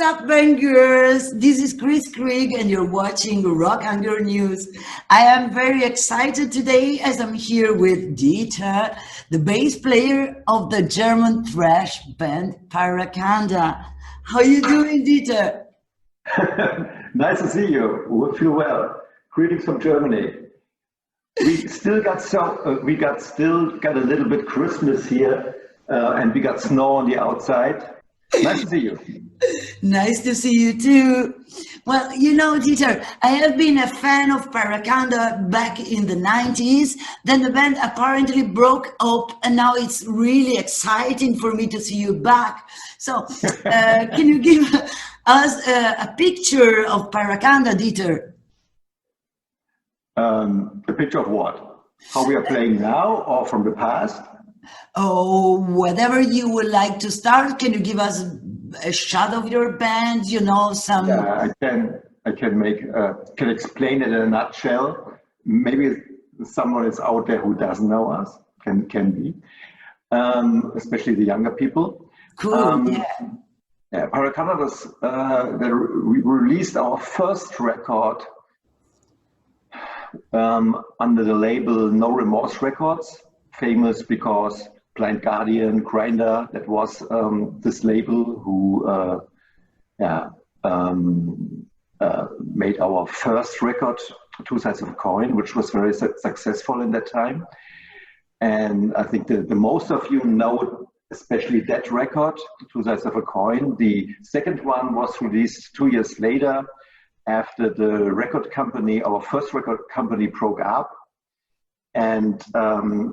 up, Bangerzzz? This is Chris Krieg, and you're watching Rock Hunger News. I am very excited today as I'm here with Dieter, the bass player of the German thrash band Pyracanda. How you doing, Dieter? Nice to see you. We feel well. Greetings from Germany. We still got a little bit Christmas here, and we got snow on the outside. Nice to see you. Nice to see you too. Well, you know, Dieter, I have been a fan of Pyracanda back in the 90s. Then the band apparently broke up, and now it's really exciting for me to see you back. So, can you give us a picture of Pyracanda, Dieter? A picture of what? How we are playing now or from the past? Oh, whatever you would like to start. Can you give us a shot of your band? You know, some. Yeah, I can explain it in a nutshell. Maybe someone is out there who doesn't know us. Can be, especially the younger people. Cool. Yeah, Pyracanda was. We released our first record under the label No Remorse Records, famous because Blind Guardian, Grinder, that was this label who made our first record, Two Sides of a Coin, which was very successful in that time. And I think the most of you know, especially that record, Two Sides of a Coin. The second one was released 2 years later, after the record company, our first record company, broke up. And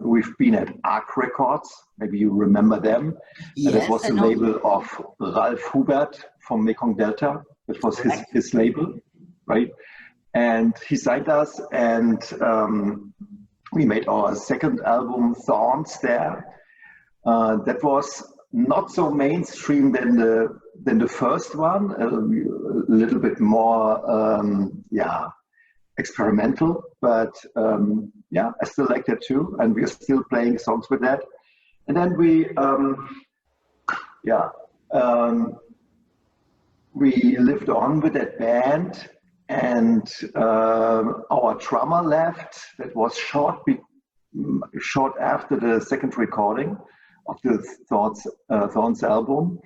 we've been at Arc Records, maybe you remember them. Yes, that was the label of Ralph Hubert from Mekong Delta. That was his label, right? And he signed us, and we made our second album, Thorns, there. That was not so mainstream than the first one, a little bit more, experimental, but I still like that too, and we're still playing songs with that. And then we lived on with that band, and our drummer left. That was short after the second recording of the Thorns album,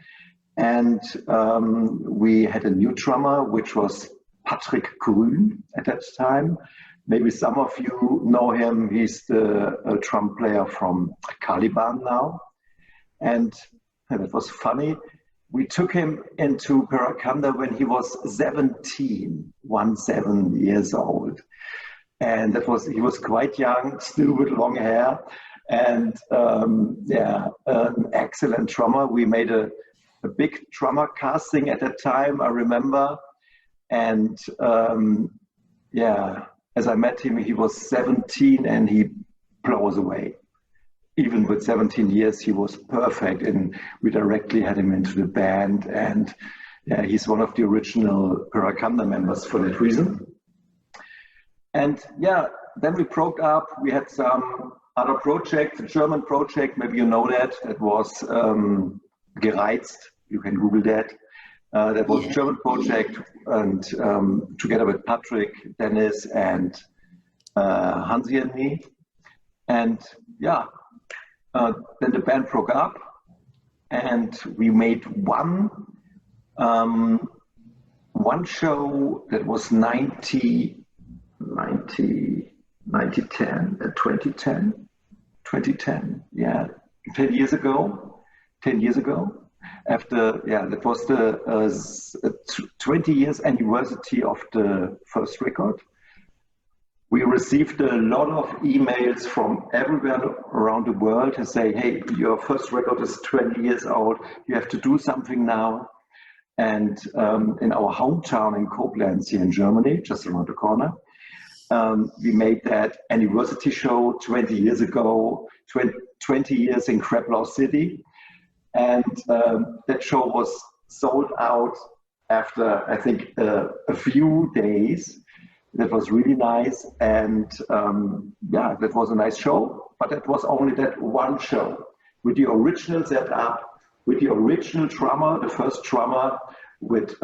and we had a new drummer, which was Patrick Gruen at that time. Maybe some of you know him. He's the drum player from Caliban now. And it was funny. We took him into Pyracanda when he was 17 years old. And he was quite young, still with long hair. And an excellent drummer. We made a big drummer casting at that time, I remember. And as I met him, he was 17 and he blew us away. Even with 17 years, he was perfect, and we directly had him into the band. And he's one of the original Pyracanda members for that reason. And then we broke up. We had some other project, a German project, maybe you know that. That was Gereizt. You can Google that. That was a German project, and together with Patrick, Denis, and Hansi and me. And then the band broke up, and we made one show that was 2010, 10 years ago. 10 years ago. After, that was the 20 years anniversary of the first record. We received a lot of emails from everywhere around the world to say, hey, your first record is 20 years old, you have to do something now. And in our hometown in Koblenz here in Germany, just around the corner, we made that anniversary show 20 years ago, 20 years in Kreplau City. And that show was sold out after, I think, a few days. That was really nice. And that was a nice show. But it was only that one show with the original setup, with the original drummer, the first drummer, with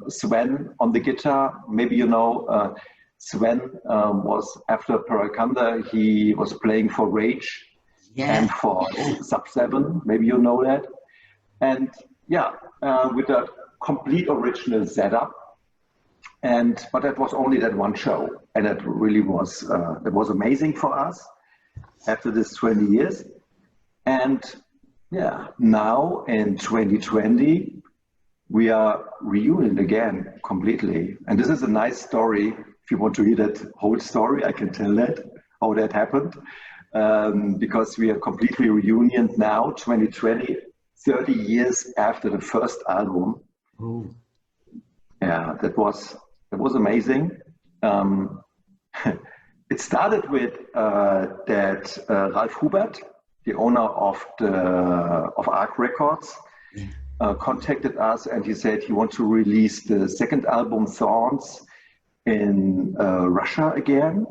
Sven on the guitar. Maybe you know, Sven was after Pyracanda, he was playing for Rage and for Sub 7, maybe you know that. And yeah, with a complete original setup. But that was only that one show, and it really was it was amazing for us after this 20 years. And yeah, now in 2020 we are reunited again completely. And this is a nice story. If you want to hear that whole story, I can tell that how that happened, because we are completely reunited now, 2020, 30 years after the first album. Oh. Yeah, that was amazing. It started with that Ralf Hubert, the owner of Arc Records, contacted us, and he said he wants to release the second album, Thorns, in Russia again.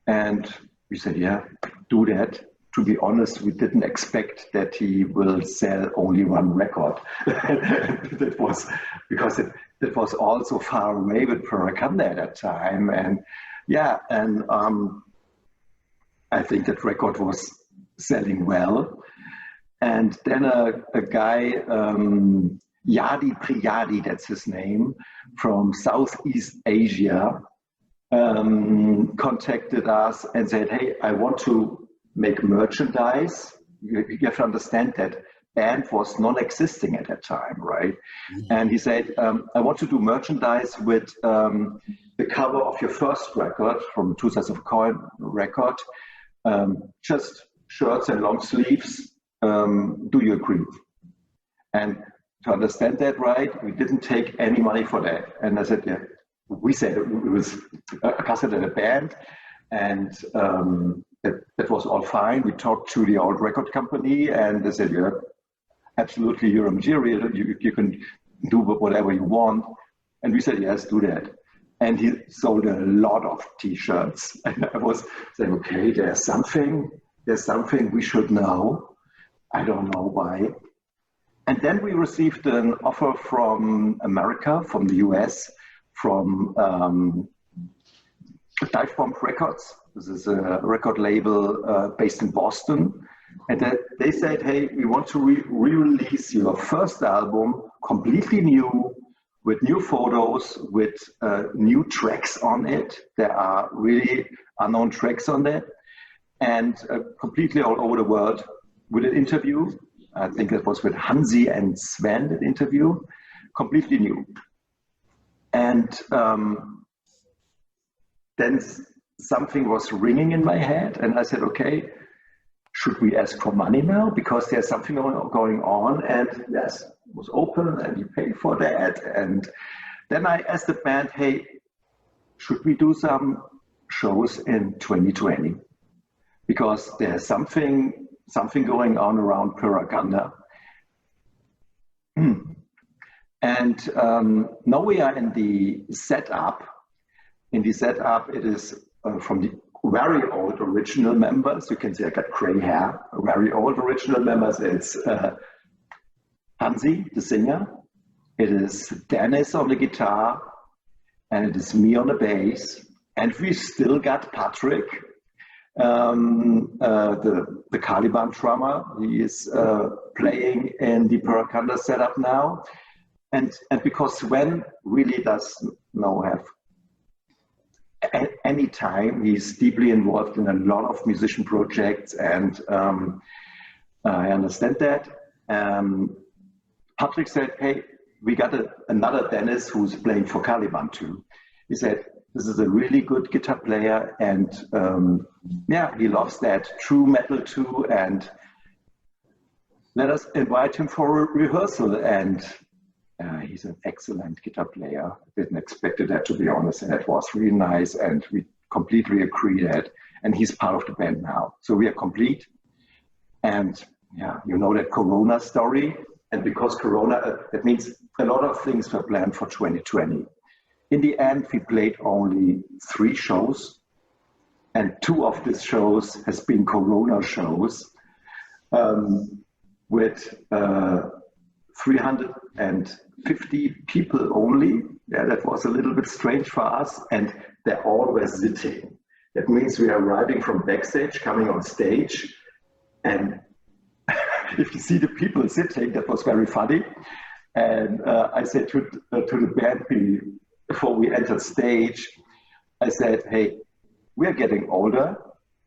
And we said, yeah, do that. To be honest, we didn't expect that he will sell only one record. That was because it was also far away with Pyracanda at that time. And yeah, and I think that record was selling well. And then a guy, Yadi Priyadi, that's his name, from Southeast Asia, contacted us and said, hey, I want to make merchandise. You have to understand that band was non-existing at that time, right? And he said, I want to do merchandise with the cover of your first record, from Two Sides of a Coin record, just shirts and long sleeves. Do you agree? And to understand that right, we didn't take any money for that. And I said, yeah, we said it was a cassette and a band, and that was all fine. We talked to the old record company, and they said, yeah, absolutely, you're a material, you can do whatever you want. And we said, yes, do that. And he sold a lot of t-shirts. And I was saying, okay, there's something we should know. I don't know why. And then we received an offer from America, from the US, from Dive Bomb Records. This is a record label based in Boston. And they said, hey, we want to re-release your first album completely new, with new photos, with new tracks on it. There are really unknown tracks on that, and completely all over the world, with an interview. I think it was with Hansi and Sven, that interview, completely new. And then something was ringing in my head, and I said, okay, should we ask for money now? Because there's something going on. And yes, it was open, and you pay for that. And then I asked the band, hey, should we do some shows in 2020? Because there's something going on around Pyracanda. And now we are in the setup. In the setup, it is from the very old original members. You can see I got gray hair. Very old original members. It's Hansi, the singer. It is Denis on the guitar, and it is me on the bass. And we still got Patrick, the Caliban drummer. He is playing in the Pyracanda setup now. And because Sven really does now have any time, he's deeply involved in a lot of musician projects, and I understand that. Patrick said, hey, we got another Denis who's playing for Caliban too. He said, this is a really good guitar player, and yeah, he loves that true metal too, and let us invite him for a rehearsal. And he's an excellent guitar player. Didn't expect that, to be honest, and it was really nice, and we completely agree that, and he's part of the band now. So we are complete. And yeah, you know that Corona story, and because Corona, that means a lot of things were planned for 2020. In the end, we played only 3 shows, and 2 of these shows has been Corona shows, with 350 people only. Yeah, that was a little bit strange for us, and they all were sitting. That means we are arriving from backstage, coming on stage, and if you see the people sitting, that was very funny. And I said to the band before we entered stage, I said, hey, we are getting older.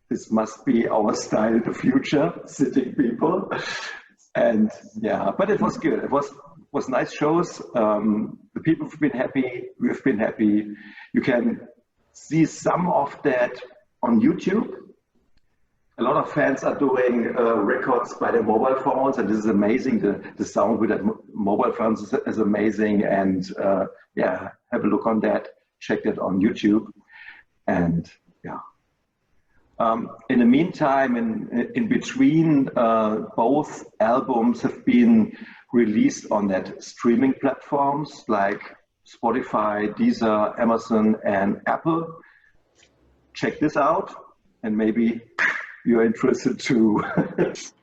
This must be our style in the future, sitting people. And yeah, but it was good. It was nice shows. The people have been happy. We've been happy. You can see some of that on YouTube. A lot of fans are doing records by their mobile phones, and this is amazing. The sound with that mobile phones is amazing. And yeah, have a look on that. Check that on YouTube. And yeah. In the meantime, in between, both albums have been released on that streaming platforms like Spotify, Deezer, Amazon, and Apple. Check this out, and maybe you're interested too.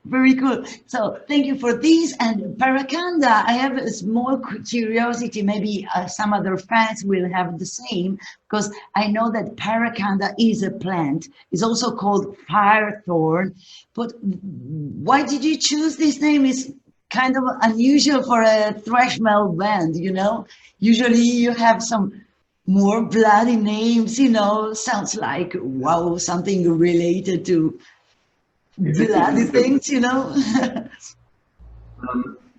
Very cool. So thank you for this. And Pyracanda, I have a small curiosity. Maybe some other fans will have the same, because I know that Pyracanda is a plant. It's also called firethorn. But why did you choose this name? It's kind of unusual for a thrash metal band, you know? Usually you have some more bloody names, you know, sounds like, wow, something related to bloody things, you know.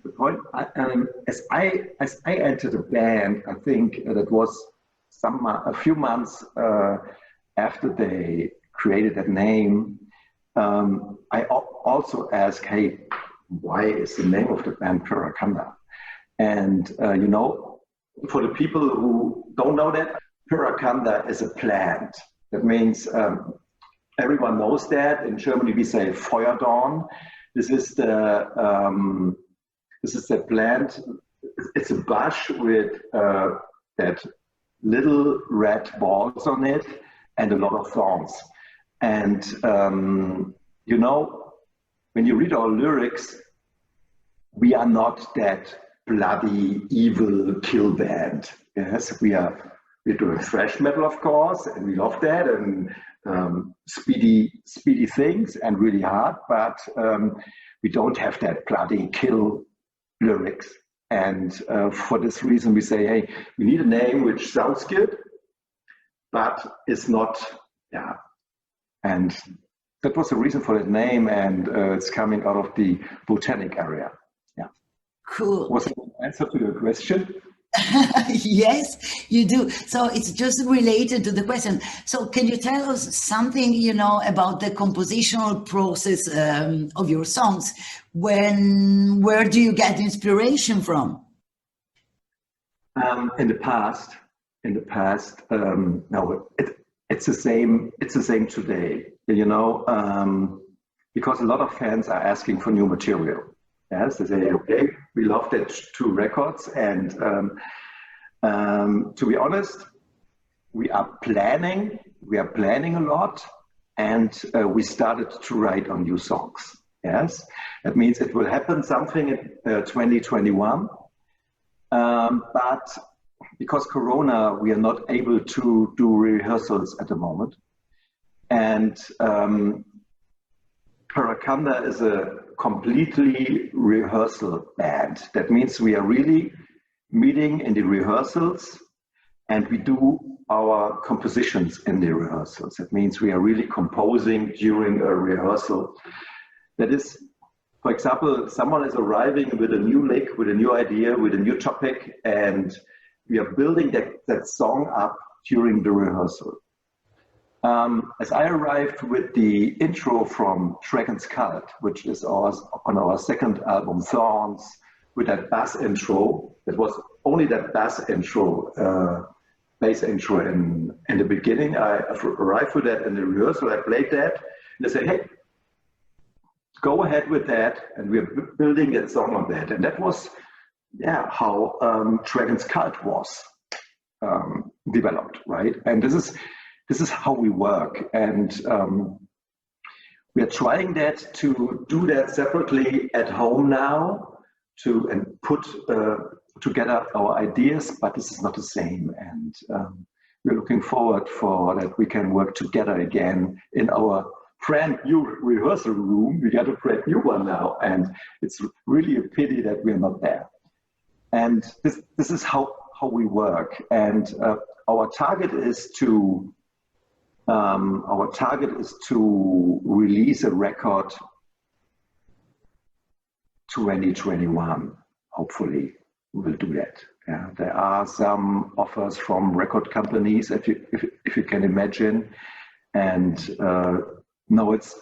The point, as I entered the band, I think that was a few months after they created that name. I also asked, hey, why is the name of the band Pyracanda? And you know, for the people who don't know that, Pyracanda is a plant. That means everyone knows that. In Germany, we say Feuerdorn. This is the plant. It's a bush with that little red balls on it and a lot of thorns. And you know, when you read our lyrics, we are not that bloody, evil kill band. Yes, we're doing thrash metal, of course, and we love that, and speedy things and really hard, but we don't have that bloody kill lyrics. And for this reason, we say, hey, we need a name which sounds good, but it's not, yeah. And that was the reason for that name, and it's coming out of the botanic area. Cool. Was that an answer to your question? Yes, you do. So it's just related to the question. So can you tell us something, you know, about the compositional process of your songs? Where do you get inspiration from? In the past, no, it's the same. It's the same today. You know, because a lot of fans are asking for new material. Yes, they say, okay, we love that 2 records, and to be honest, we are planning a lot, and we started to write on new songs. Yes, that means it will happen something in 2021, but because Corona, we are not able to do rehearsals at the moment, and Pyracanda is a completely rehearsal band. That means we are really meeting in the rehearsals, and we do our compositions in the rehearsals. That means we are really composing during a rehearsal. That is, for example, someone is arriving with a new lick, with a new idea, with a new topic, and we are building that song up during the rehearsal. As I arrived with the intro from Dragon's Cult, which is on our second album, Thorns, with that bass intro, that was only that bass intro, bass intro in the beginning. I arrived with that in the rehearsal, I played that, and they said, hey, go ahead with that, and we're building that song on that. And that was, yeah, how Dragon's Cult was developed, right? And this is how we work, and we are trying to do that separately at home now, and put together our ideas, but this is not the same. And we're looking forward for that we can work together again in our brand new rehearsal room. We got a brand new one now, and it's really a pity that we're not there. And this is how we work. And our target is to release a record 2021. Hopefully, we will do that. Yeah, there are some offers from record companies, if you can imagine, and now it's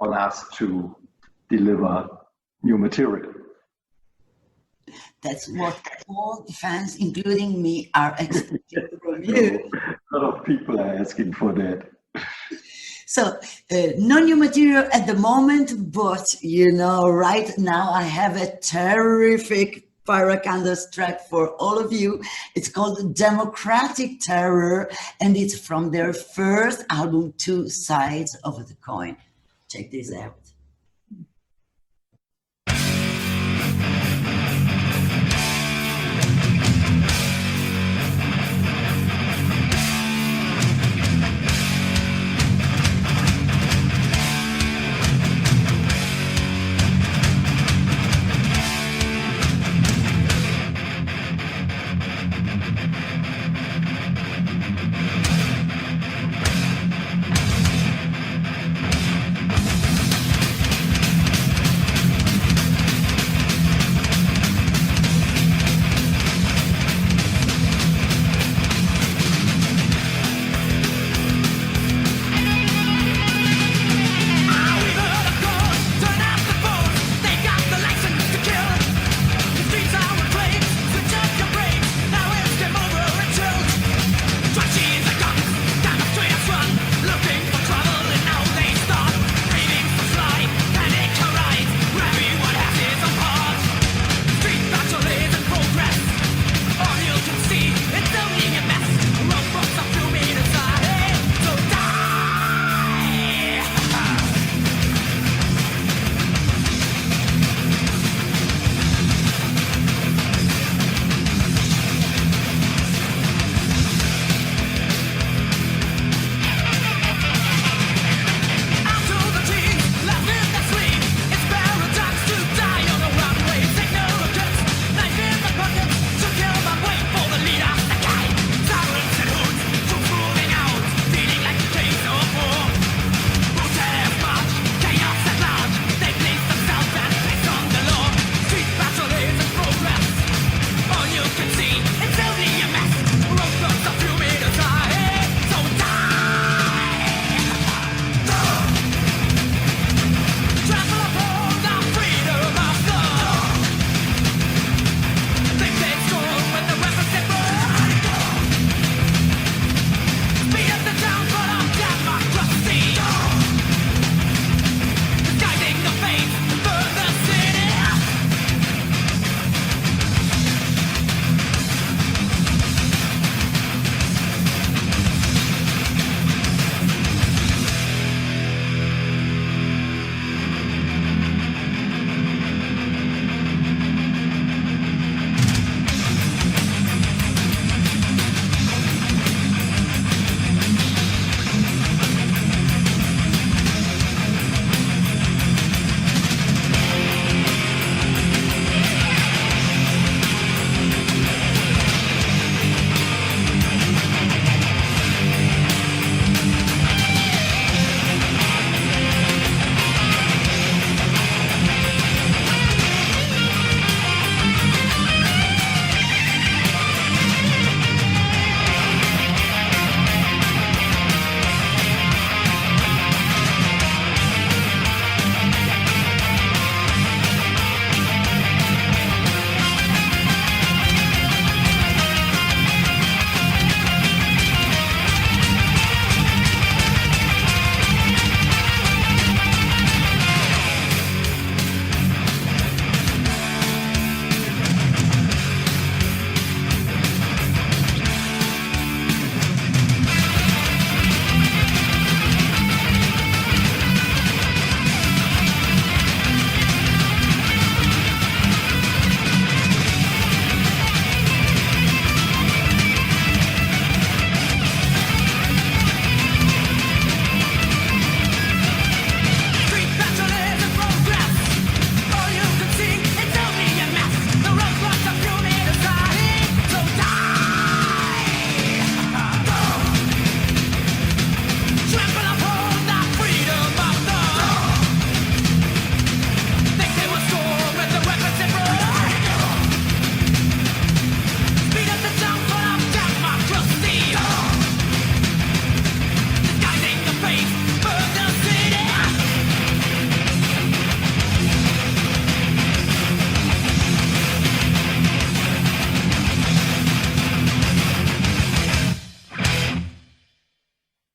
on us to deliver new material. That's what all the fans, including me, are expecting from you. A lot of people are asking for that. So, no new material at the moment, but you know, right now I have a terrific Pyracanda's track for all of you. It's called Democratic Terror, and it's from their first album, Two Sides of the Coin. Check this out.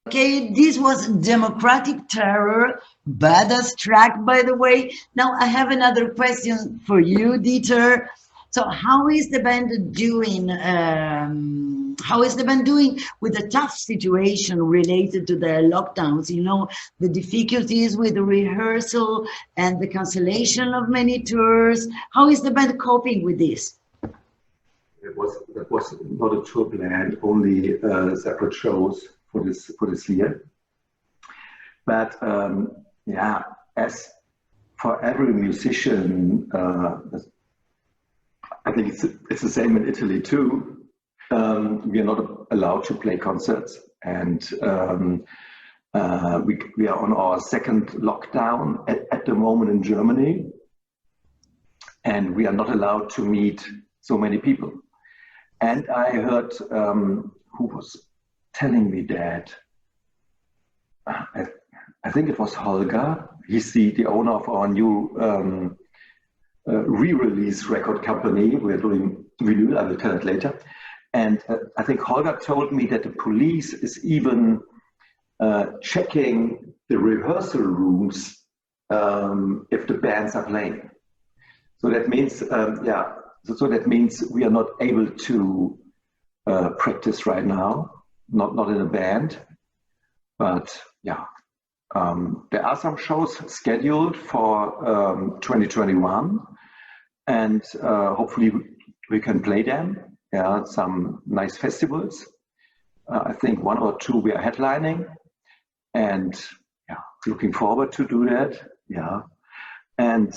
Okay, this was Democratic Terror, badass track, by the way. Now I have another question for you, Dieter. So, how is the band doing? How is the band doing with the tough situation related to the lockdowns? You know, the difficulties with the rehearsal and the cancellation of many tours. How is the band coping with this? That was not a tour planned, only separate shows for this year. But yeah, as for every musician, I think it's the same in Italy too. We are not allowed to play concerts, and we are on our second lockdown at the moment in Germany, and we are not allowed to meet so many people. And I heard who was telling me that, I think it was Holger. He's the owner of our new re-release record company. We're doing vinyl, I will tell it later. And I think Holger told me that the police is even checking the rehearsal rooms if the bands are playing. So that means, yeah, so that means we are not able to practice right now, not in a band, but yeah. There are some shows scheduled for 2021, and hopefully we can play them. Yeah, some nice festivals. I think 1 or 2 we are headlining, and yeah, looking forward to do that. Yeah, and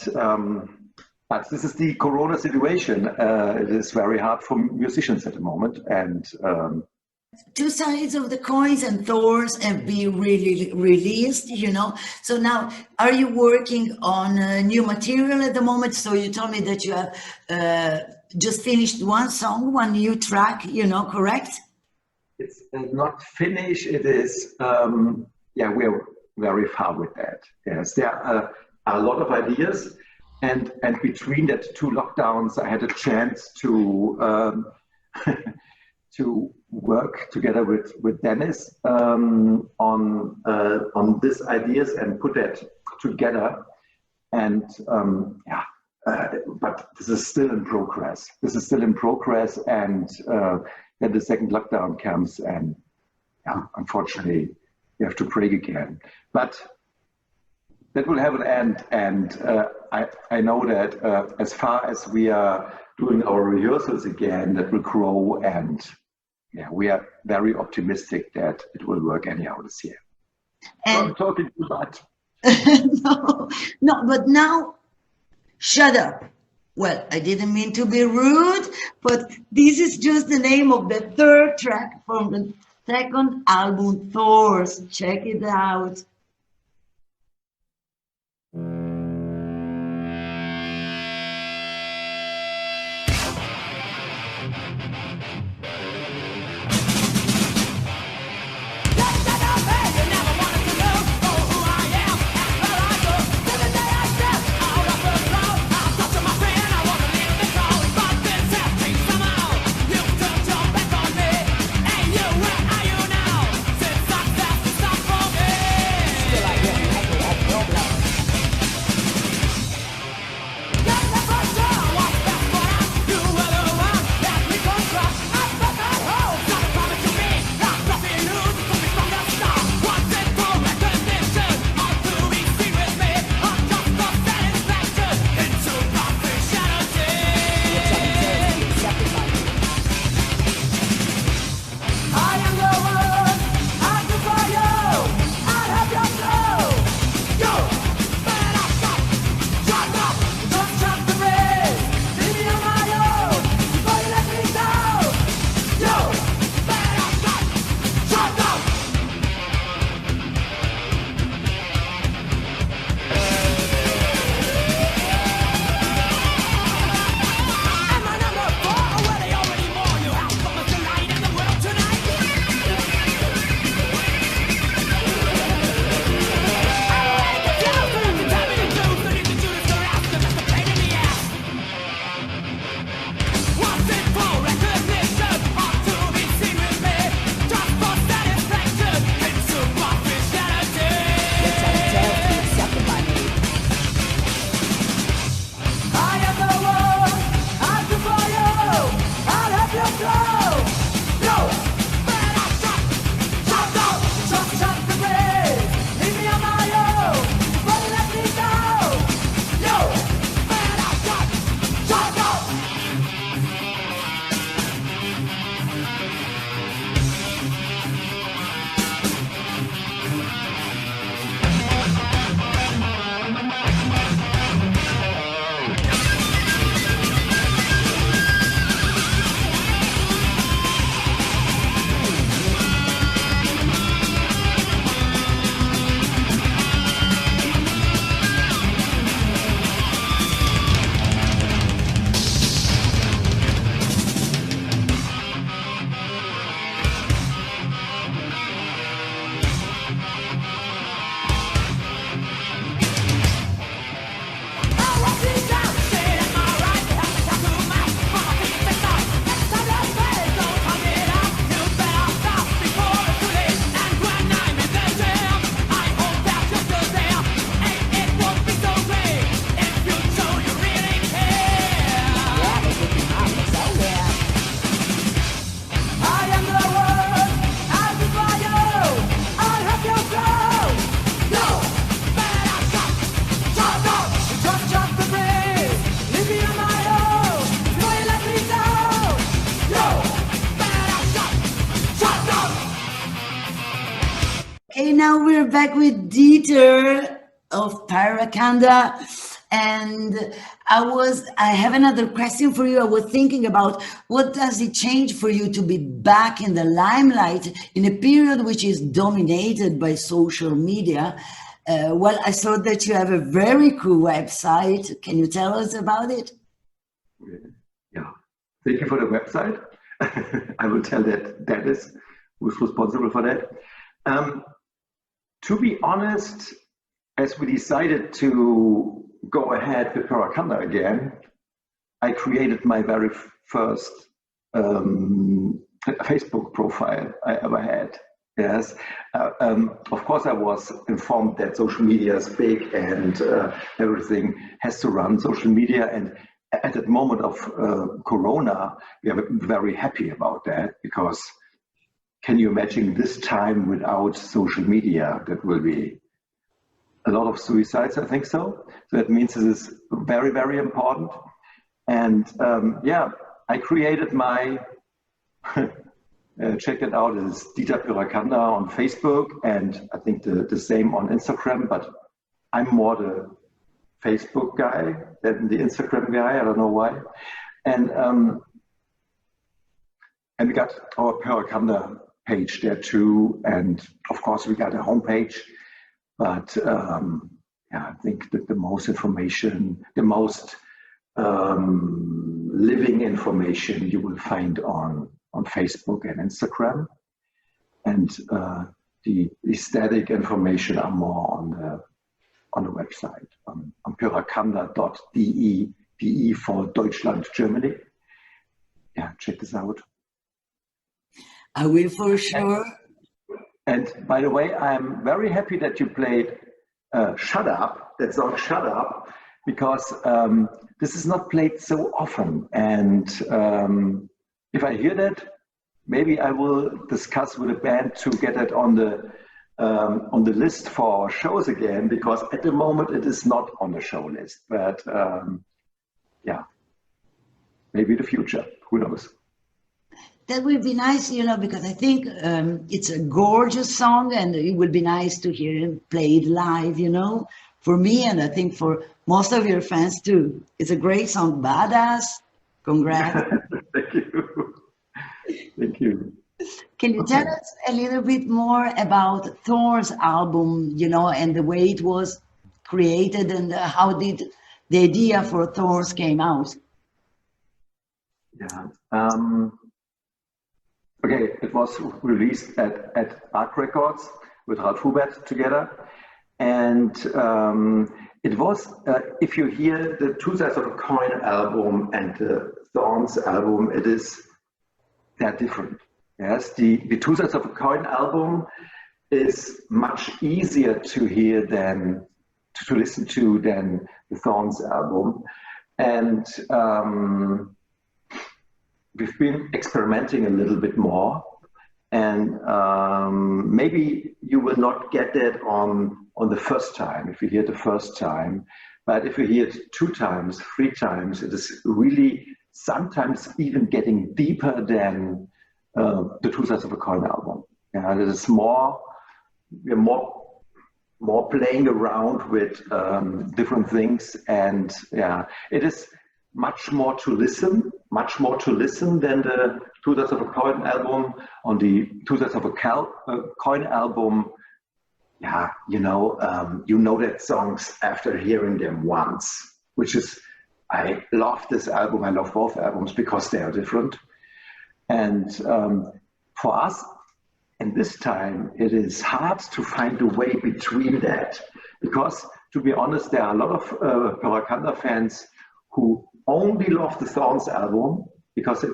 but this is the Corona situation. It is very hard for musicians at the moment, and two sides of the coins, and Thors have been really released, you know. So now, are you working on new material at the moment? So you told me that you have just finished one song, one new track, you know, correct? It's not finished. It is, yeah, we're very far with that. Yes, there are a lot of ideas, and between that 2 lockdowns, I had a chance to to work together with Denis on these ideas and put that together. And yeah, but this is still in progress. This is still in progress, and then the second lockdown comes, and yeah, unfortunately, we have to break again. But that will have an end, and I know that as far as we are doing our rehearsals again, that will grow, and yeah, we are very optimistic that it will work anyhow this year. And I'm talking too much. no, but now, shut up. Well, I didn't mean to be rude, but this is just the name of the 3rd track from the 2nd album, Thors. Check it out. Okay, now we're back with Dieter of Pyracanda, and I have another question for you. I was thinking about what does it change for you to be back in the limelight in a period which is dominated by social media? Well, I saw that you have a very cool website. Can you tell us about it? Yeah, thank you for the website. I will tell that Dennis, who's responsible for that. To be honest, as we decided to go ahead with Pyracanda again, I created my very first Facebook profile I ever had. Yes, of course I was informed that social media is big and everything has to run social media. And at the moment of Corona, we are very happy about that, because can you imagine this time without social media? That will be a lot of suicides, I think so. So that means this is very, very important. And yeah, I created my, check it out, it's Dieter Pyracanda on Facebook, and I think the same on Instagram, but I'm more the Facebook guy than the Instagram guy, I don't know why. And we got our Pyracanda page there too, and of course we got a homepage, but yeah, I think that the most information, the most living information you will find on Facebook and Instagram, and the static information are more on the website, on pyracanda.de, DE for Deutschland, Germany. Yeah, check this out. I will for sure. And by the way, I'm very happy that you played Shut Up, that song Shut Up, because this is not played so often. And if I hear that, maybe I will discuss with the band to get it on the list for shows again, because at the moment it is not on the show list. But yeah, maybe the future, who knows? That would be nice, you know, because I think it's a gorgeous song, and it would be nice to hear it played live, you know, for me, and I think for most of your fans too. It's a great song, badass. Congrats. Thank you. Thank you. Can you tell us a little bit more about Thor's album, you know, and the way it was created, and how did the idea for Thor's came out? Yeah. Okay, it was released at Arc Records with Ralf Hubert together. And it was, if you hear the Two Sides of a Coin album and the Thorns album, they're different. Yes, the Two Sides of a Coin album is much easier to hear than to listen to than the Thorns album. And we've been experimenting a little bit more, and maybe you will not get that on the first time, if you hear it the first time, but if you hear it 2 times, 3 times, it is really sometimes even getting deeper than the Two Sides of a Coin album. Yeah, it is we're more playing around with different things, and yeah, it is much more to listen than the Two Sides of a Coin album. On the Two Sides of a Coin album, yeah, you know that songs after hearing them once, which is, I love this album, I love both albums because they are different. And for us, in this time, it is hard to find a way between that, because to be honest, there are a lot of Pyracanda fans who only love the Thorns album, because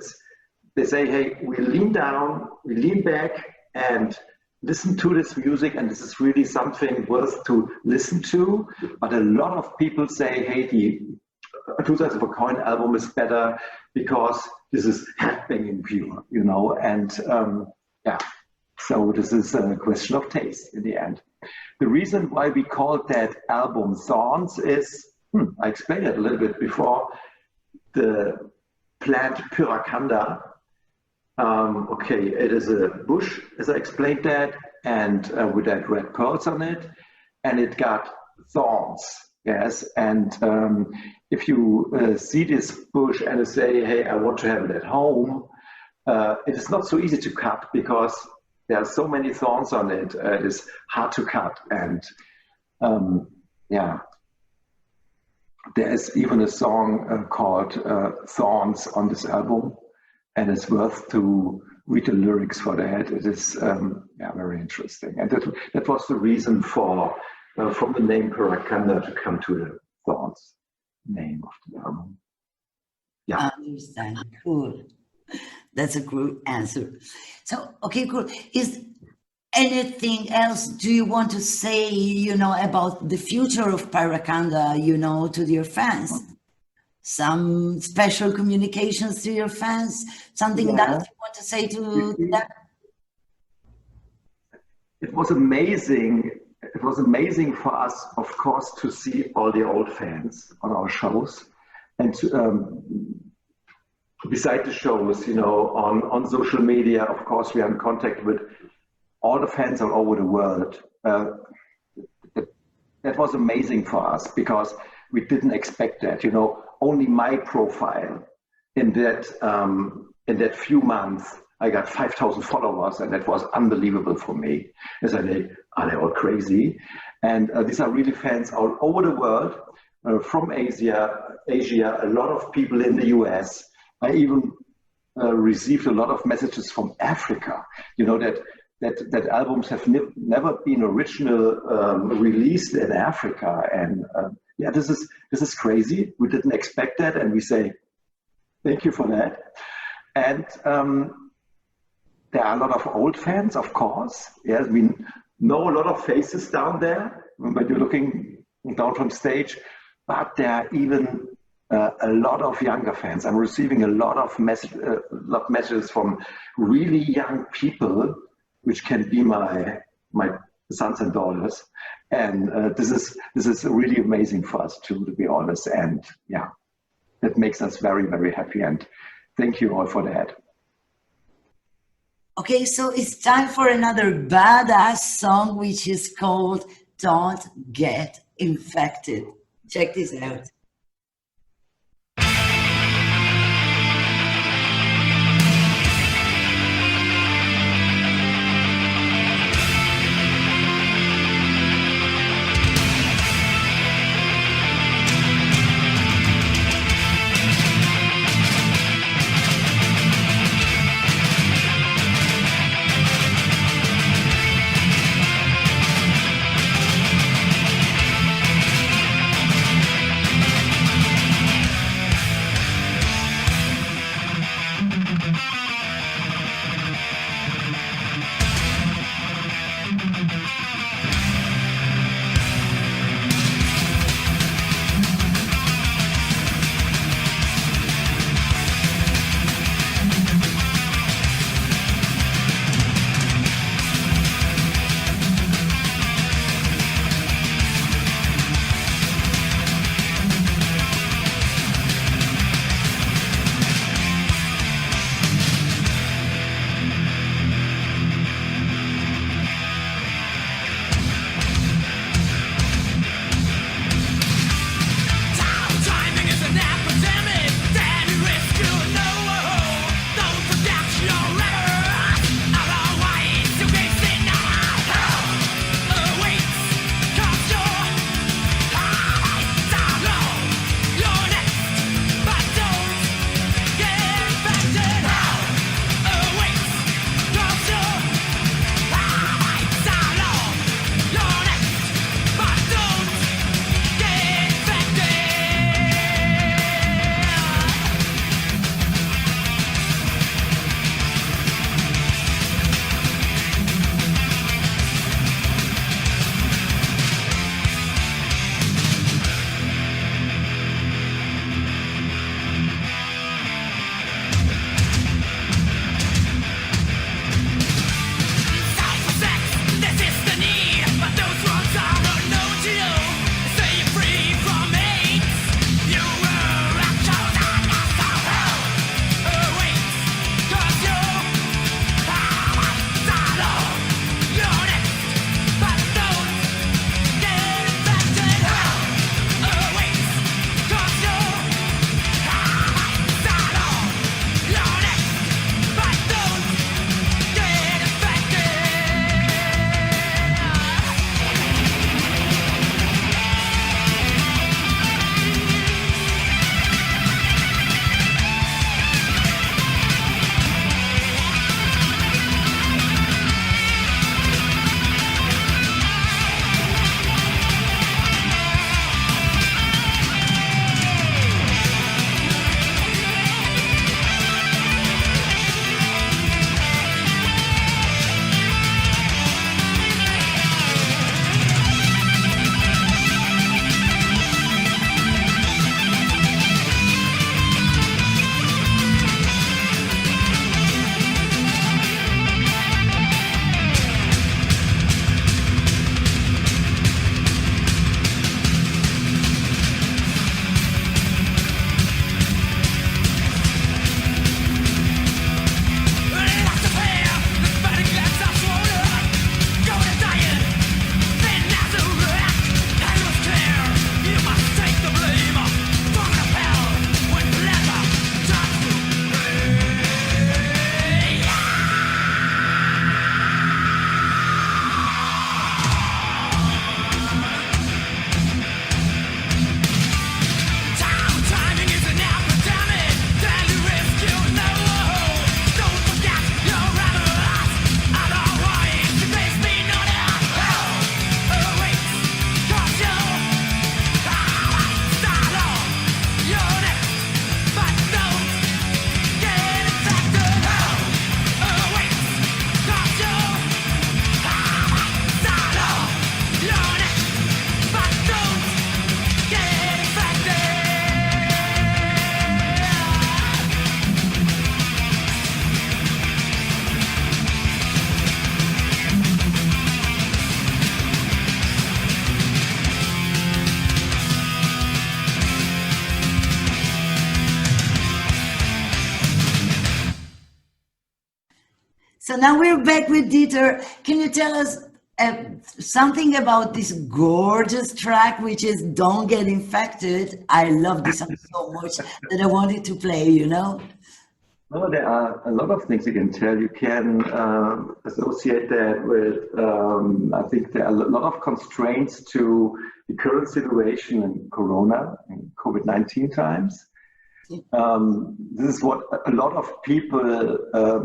they say, hey, we lean down, we lean back and listen to this music, and this is really something worth to listen to. But a lot of people say, hey, the Two Sides of a Coin album is better because this is headbanging pure, you know, and yeah, so this is a question of taste in the end. The reason why we called that album Thorns is, I explained it a little bit before, the plant Pyracanda. Okay, it is a bush, as I explained that, and with that red pearls on it, and it got thorns. Yes, and if you see this bush and say, hey, I want to have it at home, it is not so easy to cut because there are so many thorns on it. It is hard to cut, and yeah, there is even a song called Thorns on this album, and it's worth to read the lyrics for that. It is yeah, very interesting, and that was the reason for from the name Pyracanda to come to the Thorns name of the album. Yeah, I understand. Cool. That's a good answer. So, okay, cool. Is anything else do you want to say, you know, about the future of Pyracanda, you know, to your fans? Some special communications to your fans? Something that you want to say to them? It was amazing. It was amazing for us, of course, to see all the old fans on our shows, and to, beside the shows, you know, on social media, of course, we are in contact with all the fans all over the world. That was amazing for us because we didn't expect that. You know, only my profile in that few months, I got 5,000 followers, and that was unbelievable for me. I said, are they all crazy? And these are really fans all over the world, from Asia, a lot of people in the US. I even received a lot of messages from Africa. You know, that albums have never been original released in Africa, and yeah, this is crazy. We didn't expect that, and we say thank you for that. And there are a lot of old fans, of course. Yes, we know a lot of faces down there when you're looking down from stage, but there are even a lot of younger fans. I'm receiving a lot of messages from really young people, which can be my sons and daughters, and this is really amazing for us too, to be honest. And yeah, that makes us very, very happy. And thank you all for that. Okay, so it's time for another badass song, which is called "Don't Get Infected." Check this out. So now we're back with Dieter. Can you tell us something about this gorgeous track, which is Don't Get Infected? I love this song so much that I wanted to play, you know? No, there are a lot of things you can tell. You can associate that with, I think there are a lot of constraints to the current situation in Corona and COVID-19 times. This is what a lot of people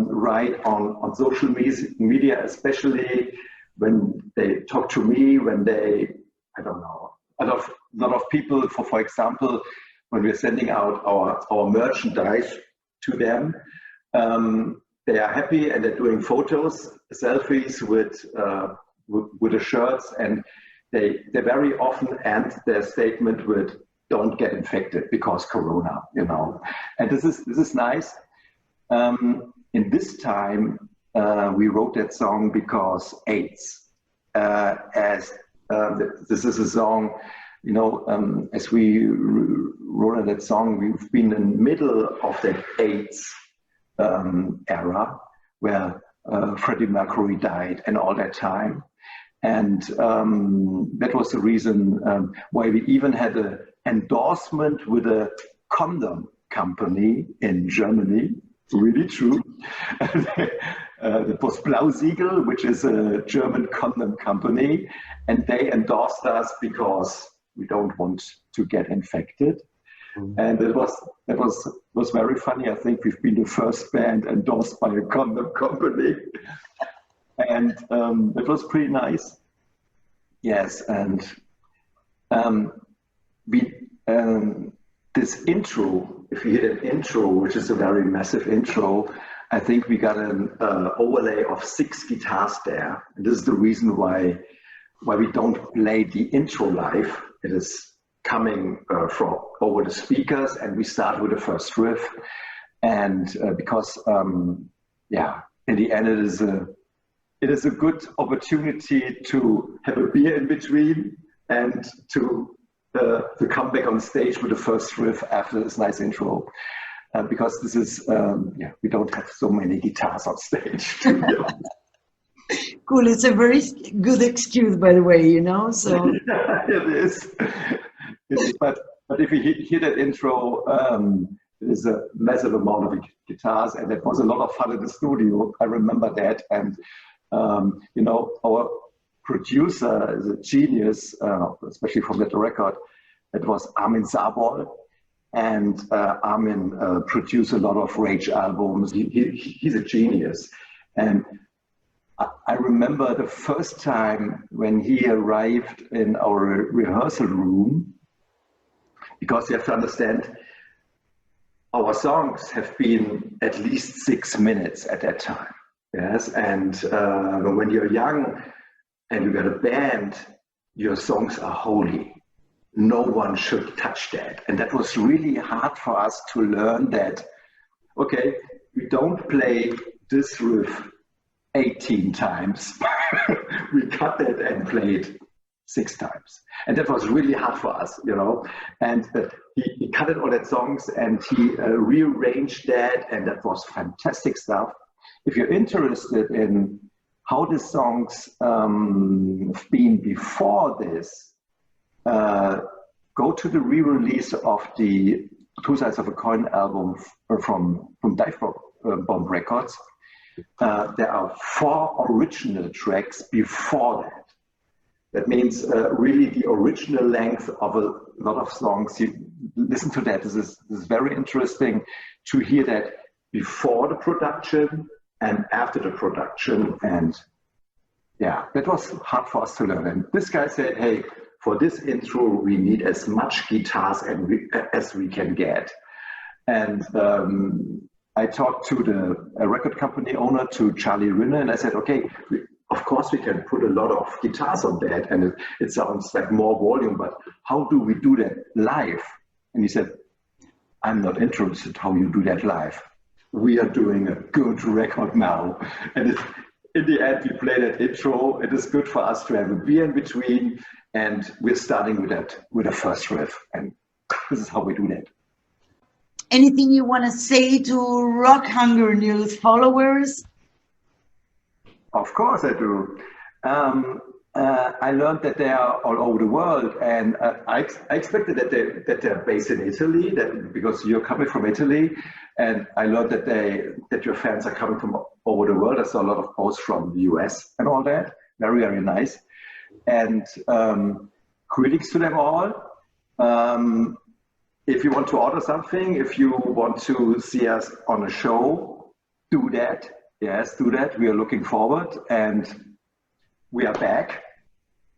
write on social media, especially when they talk to me, when they, I don't know, a lot of people, for example, when we're sending out our merchandise to them, they are happy and they're doing photos, selfies with the shirts, and they very often end their statement with "Don't get infected because Corona," you know. And this is nice. In this time, we wrote that song because AIDS. This is a song, you know, as we wrote that song, we've been in the middle of that AIDS era where Freddie Mercury died and all that time. And that was the reason why we even had an endorsement with a condom company in Germany. Really true. It was Blausiegel, which is a German condom company, and they endorsed us because we don't want to get infected. And it was very funny. I think we've been the first band endorsed by a condom company, and it was pretty nice. Yes, and this intro, if you hit an intro, which is a very massive intro, I think we got an overlay of 6 guitars there. And this is the reason why we don't play the intro live. It is coming from over the speakers, and we start with the first riff. And because, yeah, in the end, it is a good opportunity to have a beer in between and to come back on stage with the first riff after this nice intro. Because this is, yeah, we don't have so many guitars on stage. Cool. It's a very good excuse, by the way, you know, so. Yeah, it is. But if you hear that intro, there's a massive amount of guitars, and it was a lot of fun in the studio. I remember that. And, you know, our producer is a genius, especially from that record. It was Armin Zabol. And Armin produced a lot of Rage albums. He's a genius. And I remember the first time when he arrived in our rehearsal room, because you have to understand, our songs have been at least 6 minutes at that time. Yes, and when you're young and you got a band, your songs are holy. No one should touch that. And that was really hard for us to learn that, okay, we don't play this riff 18 times. We cut that and play it 6 times. And that was really hard for us, you know. And he cut it all that songs, and he rearranged that, and that was fantastic stuff. If you're interested in how the songs have been before this, go to the re-release of the Two Sides of a Coin album from Dive Bomb Records. There are 4 original tracks before that. That means really the original length of a lot of songs. You listen to that. This is very interesting to hear that before the production and after the production. And yeah, that was hard for us to learn. And this guy said, hey, for this intro, we need as much guitars as we can get. And I talked to the record company owner, to Charlie Rinne, and I said, okay, of course we can put a lot of guitars on that, and it sounds like more volume, but how do we do that live? And he said, I'm not interested how you do that live. We are doing a good record now. And in the end, we play that intro. It is good for us to have a beer in between, and we're starting with the first riff. And this is how we do that. Anything you want to say to Rock Hunger News followers? Of course I do. I learned that they are all over the world, and I expected that they're based in Italy, that because you're coming from Italy, and I learned that your fans are coming from over the world. I saw a lot of posts from the US and all that. Very, very nice. And greetings to them all. If you want to order something, if you want to see us on a show, do that. Yes, do that. We are looking forward, and we are back,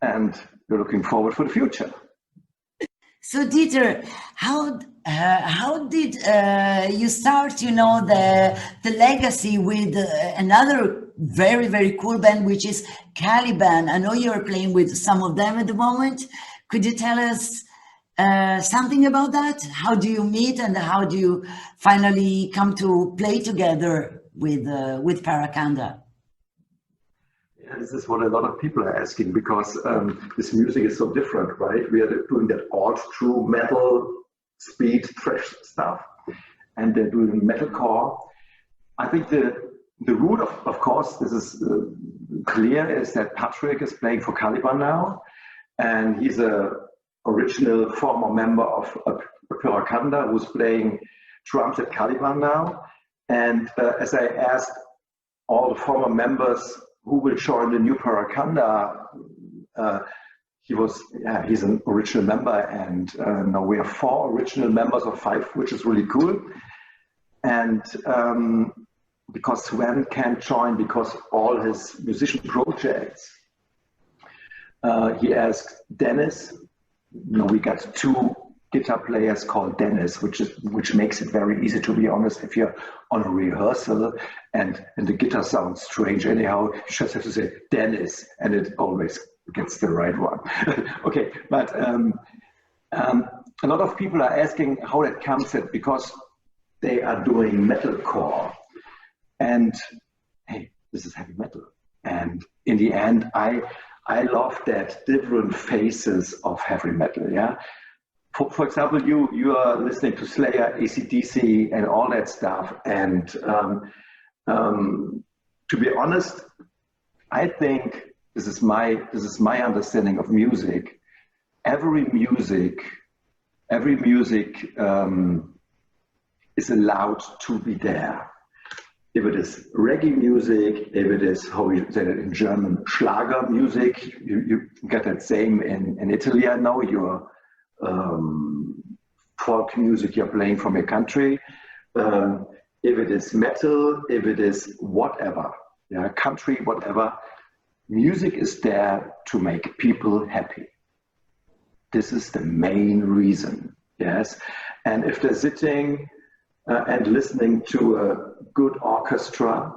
and we're looking forward for the future. So Dieter, how did you start? You know, the legacy with another very, very cool band, which is Caliban. I know you're playing with some of them at the moment. Could you tell us something about that? How do you meet, and how do you finally come to play together with Pyracanda? Yeah, this is what a lot of people are asking, because this music is so different, right? We are doing that old true metal, speed, thrash stuff, and they're doing metalcore. I think the root of course, this is clear, is that Patrick is playing for Caliban now, and he's a original former member of Pyracanda who's playing drums at Caliban now. And as I asked all the former members who will join the new Pyracanda, he's an original member, and now we have 4 original members of 5, which is really cool. And because Sven can't join because all his musician projects, he asked Denis. We got 2 guitar players called Denis, which makes it very easy, to be honest. If you're on a rehearsal and the guitar sounds strange anyhow, you just have to say Denis, and it always gets the right one. Okay, but a lot of people are asking how that comes at, because they are doing metalcore, and hey, this is heavy metal. And in the end, I love that different phases of heavy metal. Yeah. For example, you are listening to Slayer, AC/DC, and all that stuff. And to be honest, I think this is my understanding of music. Every music is allowed to be there. If it is reggae music, if it is, how we say it in German, Schlager music, you get that same in Italy. I know your folk music you're playing from your country. If it is metal, if it is whatever, yeah, country, whatever, music is there to make people happy. This is the main reason, yes. And if they're sitting and listening to a good orchestra,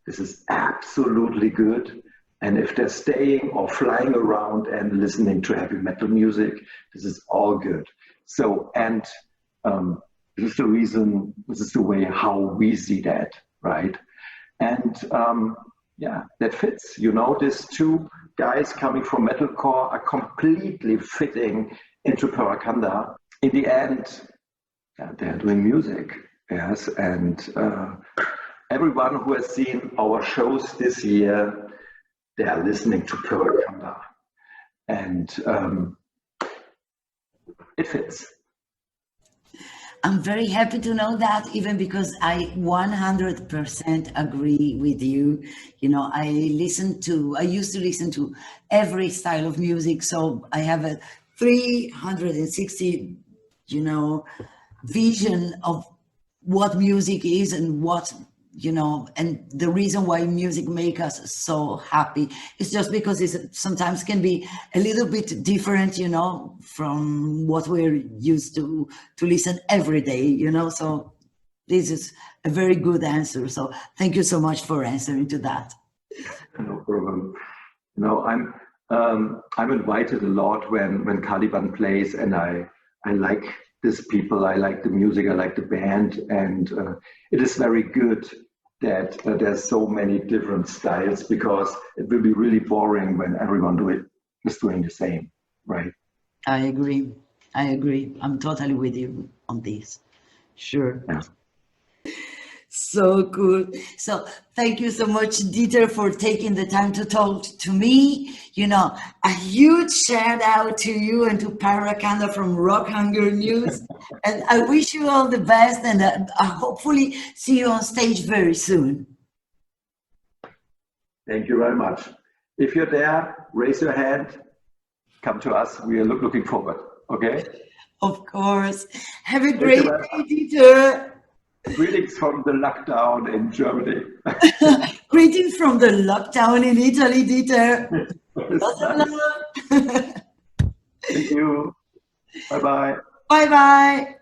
this is absolutely good. And if they're staying or flying around and listening to heavy metal music, this is all good. So, and this is the reason, this is the way how we see that, right? And yeah, that fits. You know, these 2 guys coming from metalcore are completely fitting into Pyracanda. In the end, they're doing music, yes. And everyone who has seen our shows this year, they are listening to Pyracanda, and it fits. I'm very happy to know that, even because I 100% agree with you. You know, I used to listen to every style of music, so I have a 360, vision of what music is and what, and the reason why music makes us so happy is just because it sometimes can be a little bit different, from what we're used to listen every day, so this is a very good answer. So thank you so much for answering to that. No problem. I'm invited a lot when Caliban plays, and I like these people, I like the music, I like the band, and it is very good that there's so many different styles, because it will be really boring when everyone is doing the same, right? I agree. I'm totally with you on this. Sure. Yeah. So cool. So thank you so much, Dieter, for taking the time to talk to me. You know, a huge shout out to you and to Pyracanda from Rock Hunger News. And I wish you all the best, and I hopefully see you on stage very soon. Thank you very much. If you're there, raise your hand, come to us. We are looking forward. Okay? Of course. Have a great day, Dieter. Greetings from the lockdown in Germany. Greetings from the lockdown in Italy, Dieter. Thank you. Bye-bye. Bye-bye.